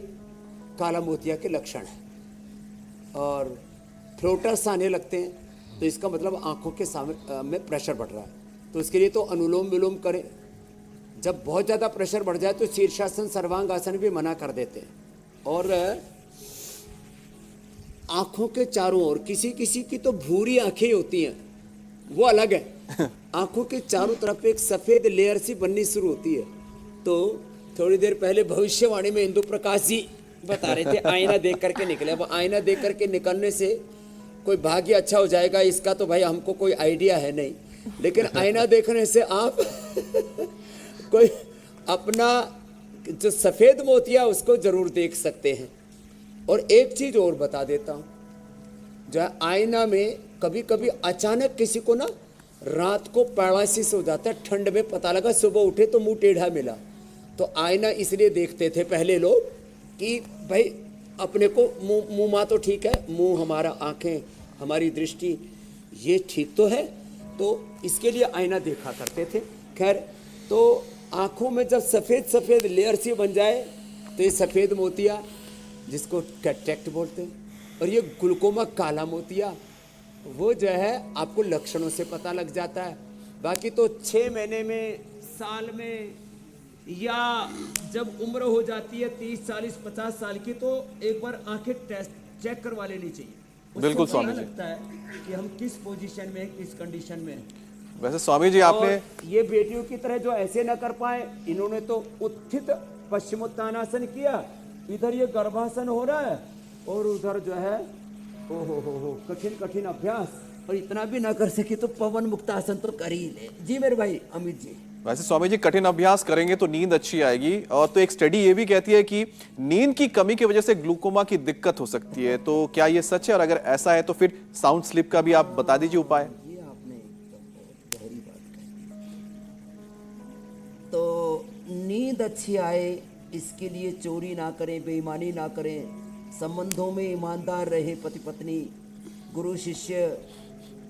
काला मोतिया के लक्षण हैं। और फ्लोटर्स आने लगते हैं, तो इसका मतलब आंखों के सामने में प्रेशर बढ़ रहा है। तो इसके लिए तो अनुलोम विलोम करें। जब बहुत ज़्यादा प्रेशर बढ़ जाए तो शीर्षासन, सर्वांगासन भी मना कर देते हैं। और आंखों के चारों ओर, किसी किसी की तो भूरी आंखें होती हैं, वो अलग है। आंखों के चारों तरफ एक सफेद लेयर सी बननी शुरू होती है। तो थोड़ी देर पहले भविष्यवाणी में इंदु प्रकाश जी बता रहे थे, आईना देख करके निकले। अब आईना देख करके निकलने से कोई भाग्य अच्छा हो जाएगा इसका तो भाई हमको कोई आइडिया है नहीं, लेकिन आईना देखने से आप कोई अपना जो सफेद मोतिया उसको जरूर देख सकते हैं। और एक चीज और बता देता हूँ, जो है आईना में कभी कभी अचानक किसी को ना रात को पैरालिसिस हो जाता है, ठंड में पता लगा, सुबह उठे तो मुंह टेढ़ा मिला, तो आईना इसलिए देखते थे पहले लोग कि भाई अपने को मुंह माँ तो ठीक है, मुंह हमारा, आंखें हमारी, दृष्टि ये ठीक तो है, तो इसके लिए आईना देखा करते थे। खैर, तो आंखों में जब सफ़ेद सफ़ेद लेयर सी बन जाए तो ये सफ़ेद मोतिया, जिसको कैटरेक्ट बोलते हैं, और ये ग्लूकोमा काला मोतिया, वो जो है आपको लक्षणों से पता लग जाता है। बाकी तो 6 महीने में, साल में, या जब उम्र हो जाती है 30, 40, 50 साल की, तो एक बार आंखें टेस्ट चेक करवा लेनी चाहिए। उससे बिल्कुल पता स्वामी जी। लगता है कि हम किस पोजीशन में, किस कंडीशन में हैं। वैसे स्वामी जी आपने और ये बेटियों की तरह जो ऐसे न कर पाए, इन्होंने तो उत्थित पश्चिमोत्तानासन किया, इधर ये गर्भासन हो रहा है और उधर जो है हो कठिन कठिन अभ्यास, और इतना भी ना कर सके तो पवन मुक्तासन तो कर ही ले। जी मेरे भाई अमित जी। वैसे स्वामी जी कठिन अभ्यास करेंगे तो नींद अच्छी आएगी, और तो एक स्टडी ये भी कहती है कि नींद की कमी की वजह से ग्लूकोमा की दिक्कत हो सकती है, तो क्या ये सच है? और अगर ऐसा है तो फिर साउंड स्लीप का भी आप बता दीजिए उपाय। ये आपने एकदम बहुत गहरी बात कही। तो नींद अच्छी आए इसके लिए चोरी ना करें, बेईमानी ना करें, संबंधों में ईमानदार रहे, पति पत्नी, गुरु शिष्य,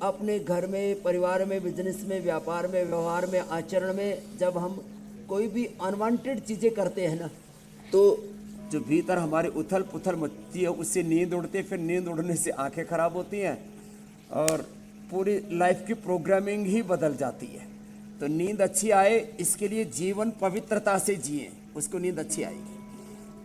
अपने घर में, परिवार में, बिजनेस में, व्यापार में, व्यवहार में, आचरण में, जब हम कोई भी अनवांटेड चीज़ें करते हैं ना, तो जो भीतर हमारे उथल पुथल मचती है उससे नींद उड़ती है, फिर नींद उड़ने से आंखें खराब होती हैं और पूरी लाइफ की प्रोग्रामिंग ही बदल जाती है। तो नींद अच्छी आए इसके लिए जीवन पवित्रता से जिए, उसको नींद अच्छी आएगी।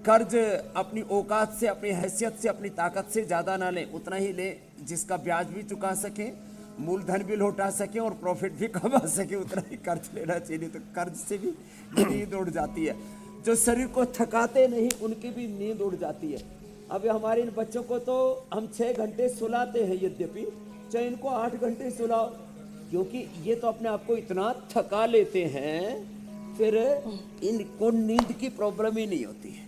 कर्ज अपनी औकात से, अपनी हैसियत से, अपनी ताकत से ज़्यादा ना लें, उतना ही लें जिसका ब्याज भी चुका सकें, मूलधन भी लौटा सकें और प्रॉफिट भी कमा सकें, उतना ही कर्ज लेना चाहिए। तो कर्ज से भी नींद उड़ जाती है। जो शरीर को थकाते नहीं उनकी भी नींद उड़ जाती है। अब हमारे इन बच्चों को तो हम 6 घंटे सुलाते हैं, यद्यपि चाहे इनको 8 घंटे सुलाओ, क्योंकि ये तो अपने आप को इतना थका लेते हैं, फिर इनको नींद की प्रॉब्लम ही नहीं होती है।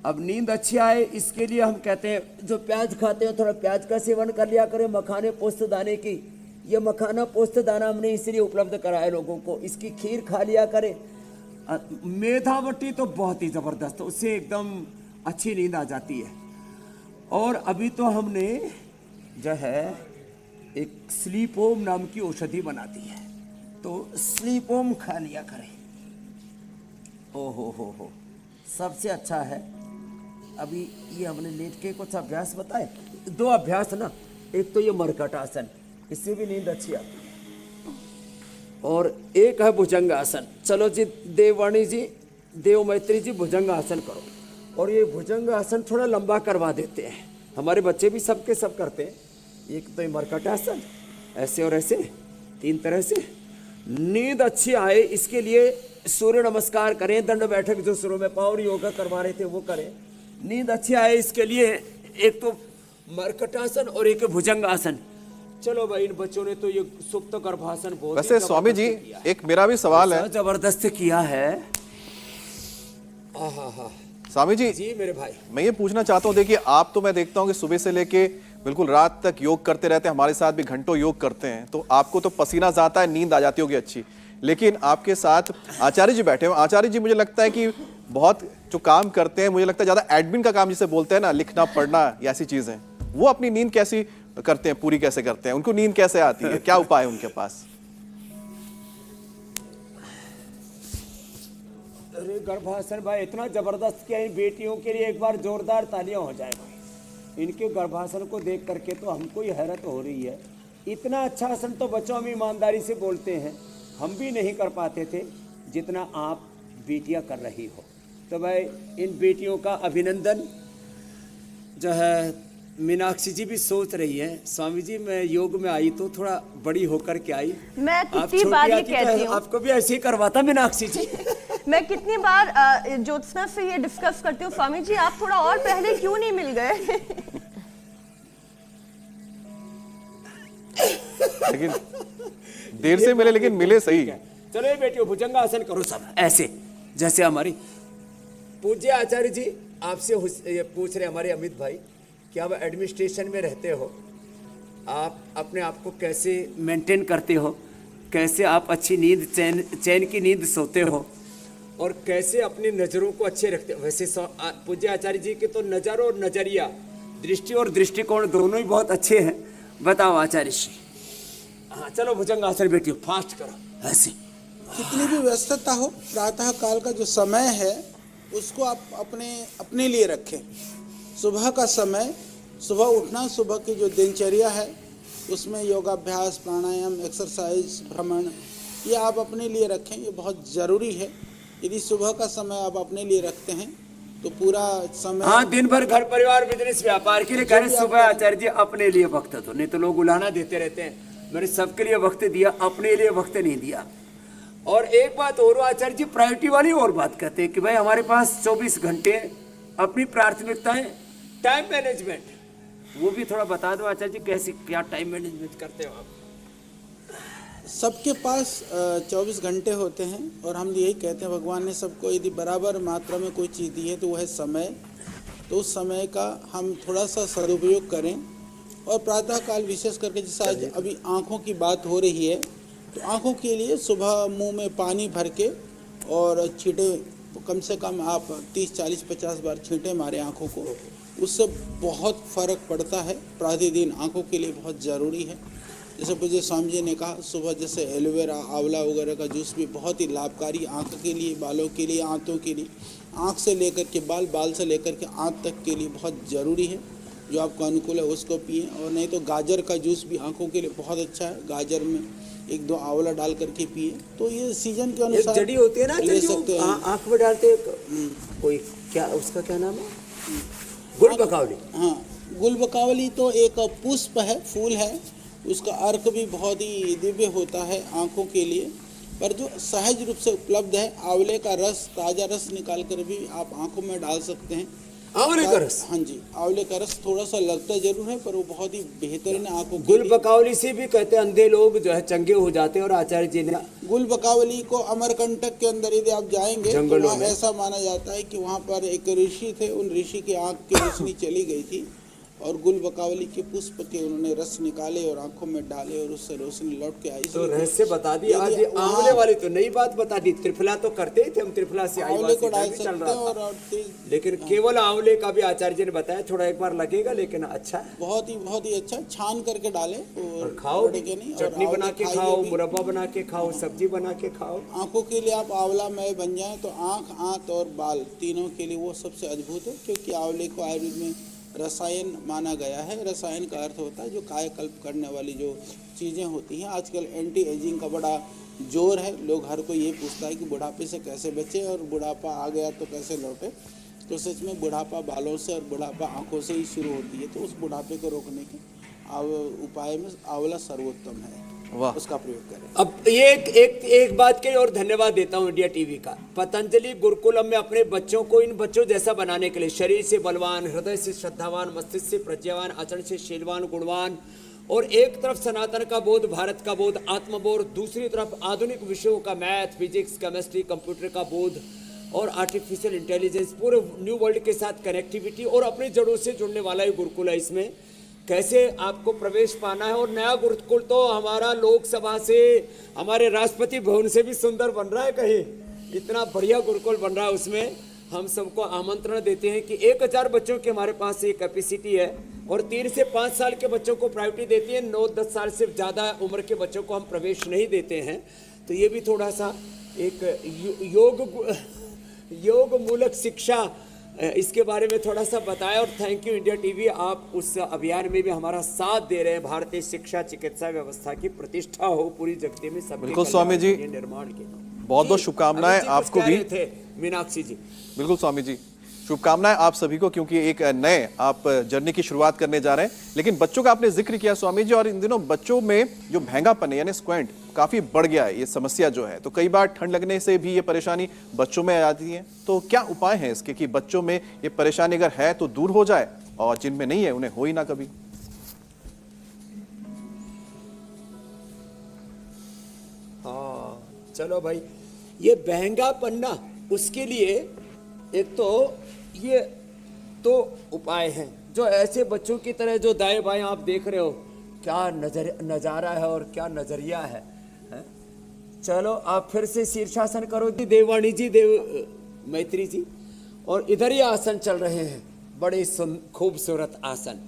अब नींद अच्छी आए इसके लिए हम कहते हैं जो प्याज खाते हैं थोड़ा प्याज का सेवन कर लिया करें, मखाने पोस्त दाने की, ये मखाना पोस्त दाना हमने इसलिए उपलब्ध कराया लोगों को, इसकी खीर खा लिया करें। मेधावटी तो बहुत ही ज़बरदस्त, उससे एकदम अच्छी नींद आ जाती है। और अभी तो हमने जो है एक स्लीपोम नाम की औषधि बना दी है, तो स्लीपोम खा लिया करें। ओ हो, सबसे अच्छा है। अभी ये हमने लेट के कुछ अभ्यास बताए, 2 अभ्यास ना, एक तो ये मरकट आसन, इससे भी नींद अच्छी आती है, और एक है भुजंग आसन। चलो जी देववाणी जी, देव मैत्री जी, भुजंग आसन करो। और ये भुजंग आसन थोड़ा लंबा करवा देते हैं, हमारे बच्चे भी सबके सब करते हैं। एक तो ये मरकट आसन, ऐसे और ऐसे, 3 तरह से। नींद अच्छी आए इसके लिए सूर्य नमस्कार करें, दंड बैठक जो शुरू में पावर योगा करवा रहे थे वो करें। नींद अच्छी आए इसके लिए एक तो मरकटासन और एक भुजंग आसन। चलो भाई, इन बच्चों ने तो ये सुप्त गर्भासन बहुत वैसे स्वामी जी एक मेरा भी सवाल है, जबरदस्त किया है। स्वामी जी जी मेरे भाई, मैं ये पूछना चाहता हूँ, देखिए आप तो मैं देखता हूँ कि सुबह से लेके बिल्कुल रात तक योग करते रहते हैं, हमारे साथ भी घंटों योग करते हैं, तो आपको तो पसीना जाता है, नींद आ जाती होगी अच्छी, लेकिन आपके साथ आचार्य जी बैठे हैं। आचार्य जी मुझे लगता है कि बहुत जो काम करते हैं, मुझे लगता है ज़्यादा एडमिन का काम जिसे बोलते हैं ना, लिखना पढ़ना या ऐसी चीज़ें, वो अपनी नींद कैसी करते हैं, पूरी कैसे करते हैं, उनको नींद कैसे आती है, क्या उपाय है उनके पास? अरे गर्भासन भाई इतना जबरदस्त किया, इन बेटियों के लिए एक बार जोरदार तालियां हो जाए भाई। इनके गर्भासन को देख करके तो हमको ही हैरत हो रही है। इतना अच्छा आसन तो बच्चों हम ईमानदारी से बोलते हैं, हम भी नहीं कर पाते थे जितना आप बेटियां कर रही हो। तो भाई इन बेटियों का अभिनंदन। जो है मीनाक्षी जी भी सोच रही है, स्वामी जी मैं योग में आई तो थोड़ा बड़ी होकर के आई। मैं आप कितनी छोटी बार ये आती तो कहती हूँ, आपको भी ऐसे ही करवाता मीनाक्षी जी। मैं कितनी बार ज्योत्सना से ये डिस्कस करती हूँ, स्वामी जी आप थोड़ा और पहले क्यों नहीं मिल गए? लेकिन देर से मिले, लेकिन मिले सही। चलो ये बेटियों भुजंग आसन करो सब ऐसे, जैसे हमारी पूज्य आचार्य जी आपसे ये पूछ रहे हमारे अमित भाई कि आप एडमिनिस्ट्रेशन में रहते हो, आप अपने आप को कैसे मेंटेन करते हो, कैसे आप अच्छी नींद चैन की नींद सोते हो, और कैसे अपनी नजरों को अच्छे रखते हैं। वैसे पूज्य आचार्य जी के तो नजर और नजरिया, दृष्टि और दृष्टिकोण दोनों ही बहुत अच्छे हैं। बताओ आचार्य जी। हाँ चलो भुजंग आसन बैठियो, फास्ट करो ऐसे। कितनी भी व्यस्तता हो, प्रातः काल का जो समय है उसको आप अपने लिए रखें। सुबह का समय, सुबह उठना, सुबह की जो दिनचर्या है उसमें योगाभ्यास, प्राणायाम, एक्सरसाइज, भ्रमण, ये आप अपने लिए रखें, ये बहुत ज़रूरी है। यदि सुबह का समय आप अपने लिए रखते हैं तो पूरा समय, हाँ दिन भर घर परिवार बिजनेस व्यापार के लिए कह रहे सुबह आचार्य जी अपने लिए वक्त दो, नहीं तो लोग उलाहना देते रहते हैं मैंने सबके लिए वक्त दिया, अपने लिए वक्त नहीं दिया। और एक बात और आचार्य जी प्रायोरिटी वाली और बात कहते हैं कि भाई हमारे पास 24 घंटे अपनी प्राथमिकताएं, टाइम मैनेजमेंट, वो भी थोड़ा बता दो आचार्य जी कैसे क्या टाइम मैनेजमेंट करते हो आप? सबके पास 24 घंटे होते हैं और हम यही कहते हैं भगवान ने सबको यदि बराबर मात्रा में कोई चीज़ दी है तो वह है समय। तो उस समय का हम थोड़ा सा सदुपयोग करें। और प्रातः काल विशेष करके जैसे आज अभी आँखों की बात हो रही है तो आँखों के लिए सुबह मुंह में पानी भर के और छींटे कम से कम आप 30, 40, 50 बार छींटे मारें आँखों को, उससे बहुत फ़र्क पड़ता है। प्रतिदिन आँखों के लिए बहुत ज़रूरी है। जैसे पूज्य स्वामी जी ने कहा सुबह जैसे एलोवेरा, आंवला वगैरह का जूस भी बहुत ही लाभकारी आँख के लिए, बालों के लिए, आंतों के लिए, आँख से लेकर के बाल, बाल से लेकर के आँख तक के लिए बहुत ज़रूरी है। जो आपको अनुकूल है उसको पिए। और नहीं तो गाजर का जूस भी आँखों के लिए बहुत अच्छा है, गाजर में 1-2 आंवला डाल करके पिए। तो ये सीजन के अनुसार जड़ी होती है ना ले सकते हैं। आँख में डालते कोई, क्या उसका क्या नाम है? गुलबकावली। हाँ, गुलबकावली तो एक पुष्प है, फूल है, उसका अर्क भी बहुत ही दिव्य होता है आँखों के लिए। पर जो सहज रूप से उपलब्ध है, आंवले का रस, ताज़ा रस निकाल कर भी आप आँखों में डाल सकते हैं। आंवले का रस? हाँ जी, आंवले का रस थोड़ा सा लगता जरूर है पर वो बहुत ही बेहतरीन आँखों के लिए। गुलबकावली से भी कहते हैं अंधे लोग जो है चंगे हो जाते हैं। और आचार्य जी ने गुलबकावली को अमरकंटक के अंदर यदि आप जाएंगे तो वहाँ ऐसा माना जाता है कि वहाँ पर एक ऋषि थे, उन ऋषि की आँख की रोशनी चली गई थी और गुलबकावली के पुष्प के उन्होंने रस निकाले और आंखों में डाले और उससे रोशनी लौट के आई। तो रहस्य बता दी आज। ये आंवले वाली तो नई बात बता दी। त्रिफला तो करते ही थे हम, त्रिफला से आंवले को डाल सकते चल हैं रहा था। और लेकिन केवल आंवले का भी आचार्य जी ने बताया, थोड़ा एक बार लगेगा लेकिन अच्छा है, बहुत ही अच्छा। छान करके डाले और खाओ, नहीं, चटनी बना के खाओ, मुरब्बा बना के खाओ, सब्जी बना के खाओ। आंखों के लिए आप आंवलामय बन जाए तो आंख, आंत और बाल तीनों के लिए वो सबसे अद्भुत है। क्योंकि आंवले को आयुर्वेद में रसायन माना गया है। रसायन का अर्थ होता है जो कायाकल्प करने वाली जो चीज़ें होती हैं। आजकल एंटी एजिंग का बड़ा जोर है, लोग हर कोई ये पूछता है कि बुढ़ापे से कैसे बचे और बुढ़ापा आ गया तो कैसे लौटे। तो सच में बुढ़ापा बालों से और बुढ़ापा आंखों से ही शुरू होती है। तो उस बुढ़ापे को रोकने के उपाय में आंवला सर्वोत्तम है, उसका प्रयोग करें। अब ये एक बात के और धन्यवाद देता हूँ इंडिया टीवी का। पतंजलि गुरुकुलम में अपने बच्चों को इन बच्चों जैसा बनाने के लिए शरीर से बलवान, हृदय से श्रद्धावान, मस्तिष्क से प्रज्ञावान, आचरण से शीलवान, गुणवान, और एक तरफ सनातन का बोध, भारत का बोध, आत्मबोध, दूसरी तरफ आधुनिक विषयों का मैथ, फिजिक्स, केमिस्ट्री, कंप्यूटर का बोध और आर्टिफिशियल इंटेलिजेंस, पूरे न्यू वर्ल्ड के साथ कनेक्टिविटी और अपनी जड़ों से जुड़ने वाला ही गुरुकुल है। इसमें कैसे आपको प्रवेश पाना है। और नया गुरुकुल तो हमारा लोकसभा से, हमारे राष्ट्रपति भवन से भी सुंदर बन रहा है। कहीं इतना बढ़िया गुरुकुल बन रहा है। उसमें हम सबको आमंत्रण देते हैं कि 1000 बच्चों की हमारे पास ये कैपेसिटी है और 3 से 5 साल के बच्चों को प्रायोरिटी देती है। 9-10 साल से ज़्यादा उम्र के बच्चों को हम प्रवेश नहीं देते हैं। तो ये भी थोड़ा सा एक योग मूलक शिक्षा, इसके बारे में थोड़ा सा बताया। और थैंक यू इंडिया टीवी, आप उस अभियान में भी हमारा साथ दे रहे हैं। भारतीय शिक्षा चिकित्सा व्यवस्था की प्रतिष्ठा हो पूरी जगत में, सब बिल्कुल स्वामी जी, निर्माण के बहुत बहुत शुभकामनाएं आपको भी थे मीनाक्षी जी। बिल्कुल स्वामी जी, शुभकामनाएं आप सभी को, क्योंकि एक नए आप जर्नी की शुरुआत करने जा रहे हैं। लेकिन बच्चों का आपने जिक्र किया स्वामी जी, और इन दिनों बच्चों में जो महंगापन है यानी स्क्वेंट काफी बढ़ गया है, ये समस्या जो है। तो कई बार ठंड लगने से भी ये परेशानी बच्चों में आ जाती है। तो क्या उपाय है इसके कि बच्चों में ये परेशानी अगर है तो दूर हो जाए और जिनमें नहीं है उन्हें हो ही ना कभी? हाँ चलो भाई, ये महंगापन ना, उसके लिए एक तो ये तो उपाय हैं जो ऐसे बच्चों की तरह जो दाएं बाएं आप देख रहे हो, क्या नजारा है और क्या नजरिया है। चलो आप फिर से शीर्षासन करो जी, देववाणी जी, देव मैत्री जी। और इधर ही आसन चल रहे हैं, बड़े खूबसूरत आसन।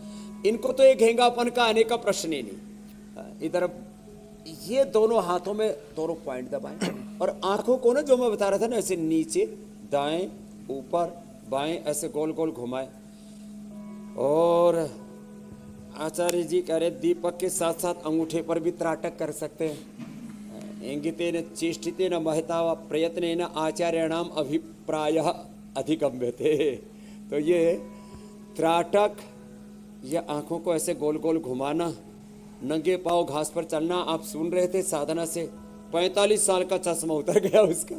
इनको तो एक घेंगापन का आने का प्रश्न ही नहीं। इधर ये दोनों हाथों में दोनों पॉइंट दबाएं और आंखों को ना, जो मैं बता रहा था ना, ऐसे नीचे, दाएं, ऊपर, बाएं, ऐसे गोल गोल घुमाएं। और आचार्य जी कह रहे दीपक के साथ साथ अंगूठे पर भी त्राटक कर सकते हैं। इंगितेन चेष्टितेन महता व प्रयत्नेन आचार्याणाम अभिप्रायः अधिगम्यते। तो ये त्राटक, ये आंखों को ऐसे गोल गोल घुमाना, नंगे पांव घास पर चलना। आप सुन रहे थे साधना से 45 साल का चश्मा उतर गया उसका।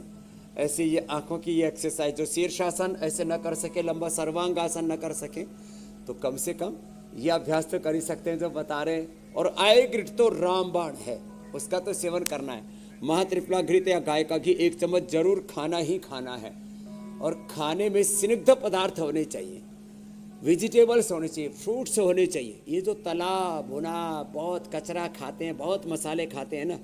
ऐसे ये आंखों की ये एक्सरसाइज, जो शीर्षासन ऐसे न कर सके, लंबा सर्वांग आसन न कर सके, तो कम से कम ये अभ्यास तो कर ही सकते हैं जो बता रहे हैं। और आय ग्रिट तो रामबाण है, उसका तो सेवन करना है। महात्रिफला घृत या गाय का घी 1 चम्मच जरूर खाना ही खाना है। और खाने में स्निग्ध पदार्थ होने चाहिए, वेजिटेबल्स होने चाहिए, फ्रूट्स होने चाहिए। ये जो तला भुना, बहुत कचरा खाते हैं, बहुत मसाले खाते हैं ना,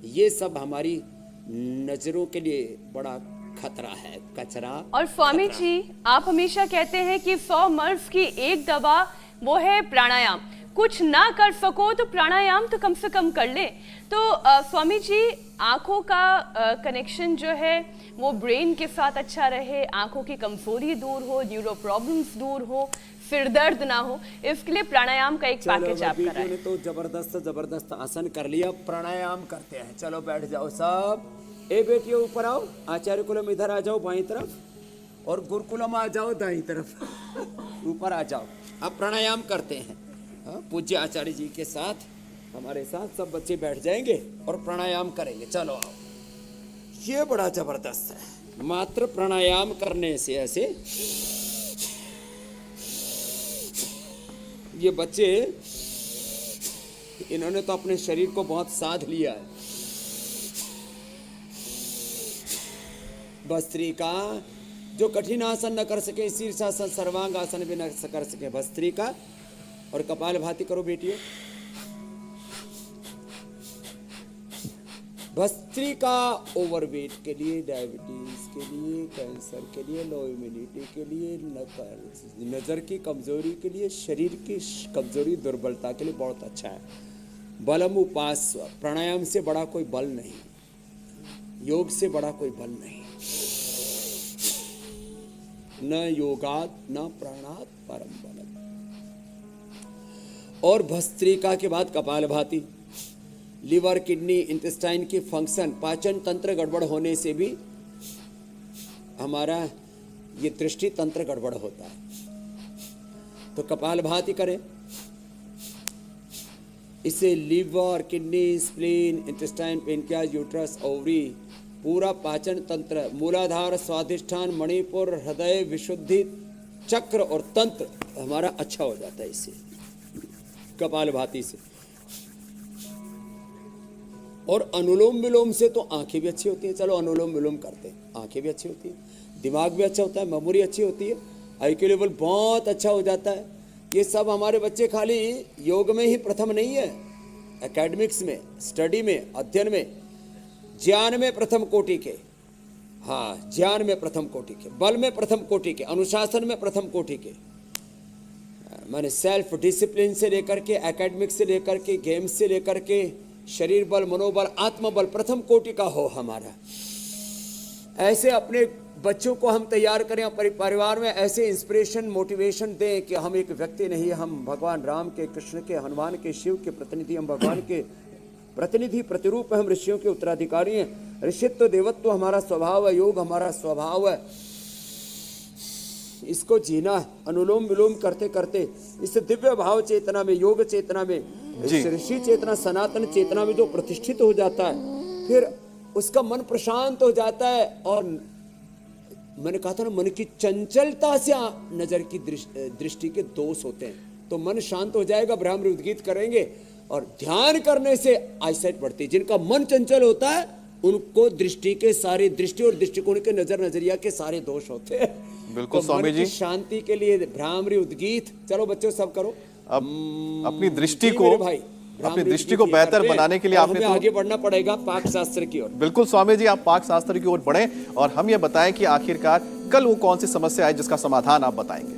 ये सब हमारी नजरों के लिए बड़ा खतरा है, कचरा। और स्वामी जी, आप हमेशा कहते हैं कि 100 मर्ज की एक दवा वो है प्राणायाम। कुछ ना कर सको तो प्राणायाम तो कम से कम कर ले। तो स्वामी जी, आंखों का कनेक्शन जो है वो ब्रेन के साथ अच्छा रहे, आंखों की कमजोरी दूर हो, न्यूरो प्रॉब्लम्स दूर हो, सिर दर्द ना हो, इसके लिए प्राणायाम का एक पैकेज आप कराएं। ने तो जबरदस्त आसन कर लिया, प्राणायाम करते हैं। चलो बैठ जाओ सब। ए बेटियों ऊपर आओ, आचार्य कुलम इधर आ जाओ बाईं तरफ, और गुरुकुलम आ जाओ दाईं तरफ। ऊपर आ जाओ, अब प्राणायाम करते हैं। पूज्य आचार्य जी के साथ, हमारे साथ सब बच्चे बैठ जाएंगे और प्राणायाम करेंगे। चलो आओ। ये बड़ा जबरदस्त है। मात्र प्राणायाम करने से ऐसे ये बच्चे, इन्होंने तो अपने शरीर को बहुत साध लिया है। भस्त्रिका, जो कठिन आसन न कर सके, शीर्षासन, सर्वांग आसन भी न कर सके, भस्त्रिका। और कपालभाति करो बेटियों। भस्त्रिका ओवरवेट के लिए, डायबिटीज के लिए, कैंसर के लिए, लो इम्यूनिटी के लिए, नजर की कमजोरी के लिए, शरीर की कमजोरी दुर्बलता के लिए बहुत अच्छा है। बलम उपास्य, प्राणायाम से बड़ा कोई बल नहीं, योग से बड़ा कोई बल नहीं। न योगात न प्राणात परम बलम। और भस्त्रिका के बाद कपालभाति। लिवर, किडनी, इंटेस्टाइन की फंक्शन, पाचन तंत्र गड़बड़ होने से भी हमारा ये दृष्टि तंत्र गड़बड़ होता है। तो कपालभाति करें। इससे liver, kidney, spleen, intestine, pancreas, uterus, ovary, पूरा पाचन तंत्र, मूलाधार, स्वादिष्ठान, मणिपुर, हृदय, विशुद्धि चक्र और तंत्र हमारा अच्छा हो जाता है इससे, कपालभाति से। और अनुलोम विलोम से तो आंखें भी अच्छी होती हैं। चलो अनुलोम विलोम करते हैं, आंखें भी अच्छी होती है, दिमाग भी अच्छा होता है, मेमोरी अच्छी होती है, आईक्यू लेवल बहुत अच्छा हो जाता है। ये सब हमारे बच्चे खाली योग में ही प्रथम नहीं है, एकेडमिक्स में, स्टडी में, अध्ययन में, ज्ञान में प्रथम कोटि के, हाँ ज्ञान में प्रथम कोटि के, बल में प्रथम कोटि के, अनुशासन में प्रथम कोटि के। माने सेल्फ डिसिप्लिन से लेकर के, एकेडमिक्स से लेकर के, गेम्स से लेकर के, शरीर बल, मनोबल, आत्मबल प्रथम कोटि का हो हमारा। ऐसे अपने बच्चों को हम तैयार करें, परिवार में ऐसे इंस्पिरेशन, मोटिवेशन दें कि हम एक व्यक्ति नहीं, हम भगवान राम के, कृष्ण के, हनुमान के, शिव के प्रतिनिधि, हम भगवान के प्रतिनिधि, प्रतिरूप, हम ऋषियों के उत्तराधिकारी हैं। ऋषित्व, देवत्व हमारा स्वभाव है, योग हमारा स्वभाव है। इसको जीना, अनुलोम विलोम करते करते इस दिव्य भाव चेतना में, योग चेतना में, इस ऋषि चेतना, सनातन चेतना में जो प्रतिष्ठित हो जाता है, फिर उसका मन प्रशांत हो जाता है। और मैंने कहा था ना, मन की चंचलता से नजर की दृष्टि के दोष होते हैं, तो मन शांत हो जाएगा। ब्राह्मण उद्गीत करेंगे और ध्यान करने से आईसाइट बढ़ती है। जिनका मन चंचल होता है उनको दृष्टि के सारे, दृष्टि और दृष्टिकोण के, नजरिया के सारे दोष होते हैं। बिल्कुल तो स्वामी जी, शांति के लिए भ्रामरी उद्गीत। चलो बच्चों सब करो। अब अपनी दृष्टि को भाई अपनी दृष्टि को बेहतर बनाने के लिए आपने हमें आगे बढ़ना पड़ेगा पाक शास्त्र की ओर। बिल्कुल स्वामी जी, आप पाक शास्त्र की ओर बढ़ें और हम ये बताएं कि आखिरकार कल वो कौन सी समस्या है जिसका समाधान आप बताएंगे।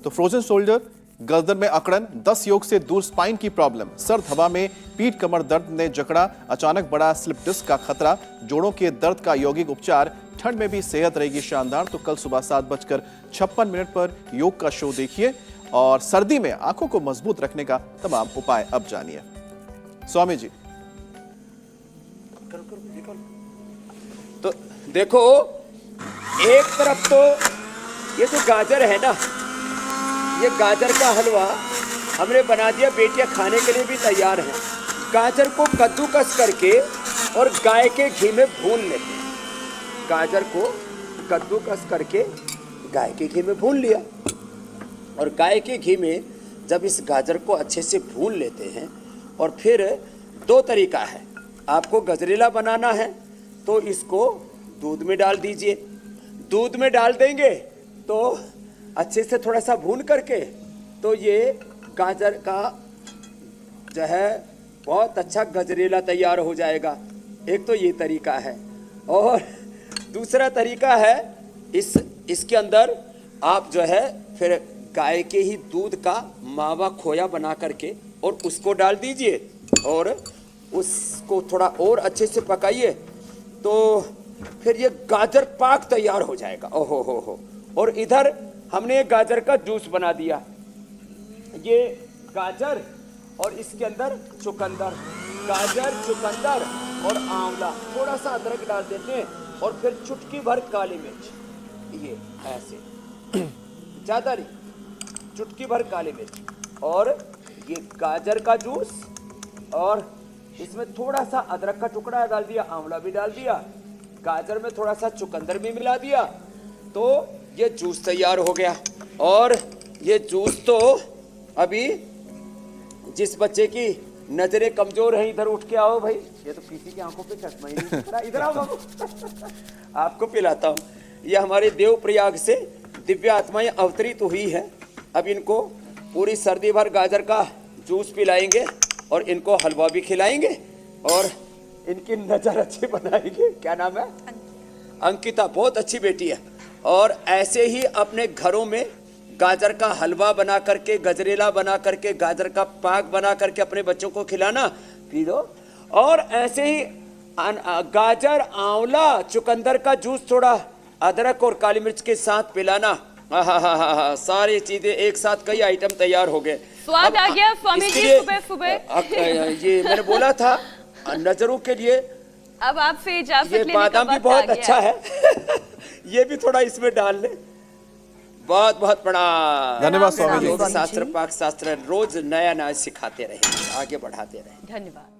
तो फ्रोजन शोल्डर, गर्दन में अकड़न, 10 योग से दूर स्पाइन की प्रॉब्लम, सर्द हवा में पीठ कमर दर्द ने जकड़ा, अचानक बड़ा स्लिप डिस्क का खतरा, जोड़ों के दर्द का यौगिक उपचार, ठंड में भी सेहत रहेगी शानदार। तो कल सुबह 7:56 पर योग का शो देखिए और सर्दी में आंखों को मजबूत रखने का तमाम उपाय अब जानिए। स्वामी जी। तो देखो, एक तरफ तो ये जो गाजर है ना, ये गाजर का हलवा हमने बना दिया, बेटियां खाने के लिए भी तैयार हैं। गाजर को कद्दूकस करके और गाय के घी में भून लेते हैं। गाजर को कद्दूकस करके गाय के घी में भून लिया, और गाय के घी में जब इस गाजर को अच्छे से भून लेते हैं, और फिर दो तरीका है, आपको गजरेला बनाना है तो इसको दूध में डाल दीजिए। दूध में डाल देंगे तो अच्छे से थोड़ा सा भून करके तो ये गाजर का जो है बहुत अच्छा गजरेला तैयार हो जाएगा। एक तो ये तरीका है, और दूसरा तरीका है इसके अंदर आप जो है फिर गाय के ही दूध का मावा खोया बना करके और उसको डाल दीजिए और उसको थोड़ा और अच्छे से पकाइए, तो फिर ये गाजर पाक तैयार हो जाएगा। ओहो हो। और इधर हमने गाजर का जूस बना दिया, ये गाजर और इसके अंदर चुकंदर, गाजर, चुकंदर और आंवला, थोड़ा सा अदरक डाल देते हैं और फिर चुटकी भर काली मिर्च, ये ऐसे ज्यादा नहीं, चुटकी भर काली मिर्च, और ये गाजर का जूस, और इसमें थोड़ा सा अदरक का टुकड़ा डाल दिया, आंवला भी डाल दिया, गाजर में थोड़ा सा चुकंदर भी मिला दिया, तो ये जूस तैयार हो गया। और ये जूस तो अभी जिस बच्चे की नजरें कमजोर हैं, इधर उठ के आओ भाई, ये तो किसी की आंखों पे चश्मा ही नहीं दिख रहा, इधर आओ बाबू आपको पिलाता हूँ। ये हमारे देवप्रयाग से दिव्य आत्माएं अवतरित हुई है, अब इनको पूरी सर्दी भर गाजर का जूस पिलाएंगे और इनको हलवा भी खिलाएंगे और इनकी नजर अच्छी बनाएंगे। क्या नाम है? अंकिता, बहुत अच्छी बेटी है। और ऐसे ही अपने घरों में गाजर का हलवा बना करके, गजरेला बना करके, गाजर का पाक बना करके अपने बच्चों को खिलाना, पी लो। और ऐसे ही गाजर, आंवला, चुकंदर का जूस थोड़ा अदरक और काली मिर्च के साथ पिलाना। हाँ, सारी चीजें एक साथ, कई आइटम तैयार हो गए। स्वाद आ गया स्वामी जी सुबह। ये मैंने बोला था नजरों के लिए, अब आपसे इजाजत लेने का बादाम भी वक्त आ बहुत गया। अच्छा है ये भी थोड़ा इसमें डाल ले। बहुत बहुत प्रणाम। धन्यवाद स्वामी जी। योग शास्त्र, पाक शास्त्र रोज नया नया सिखाते रहे, आगे बढ़ाते रहे। धन्यवाद।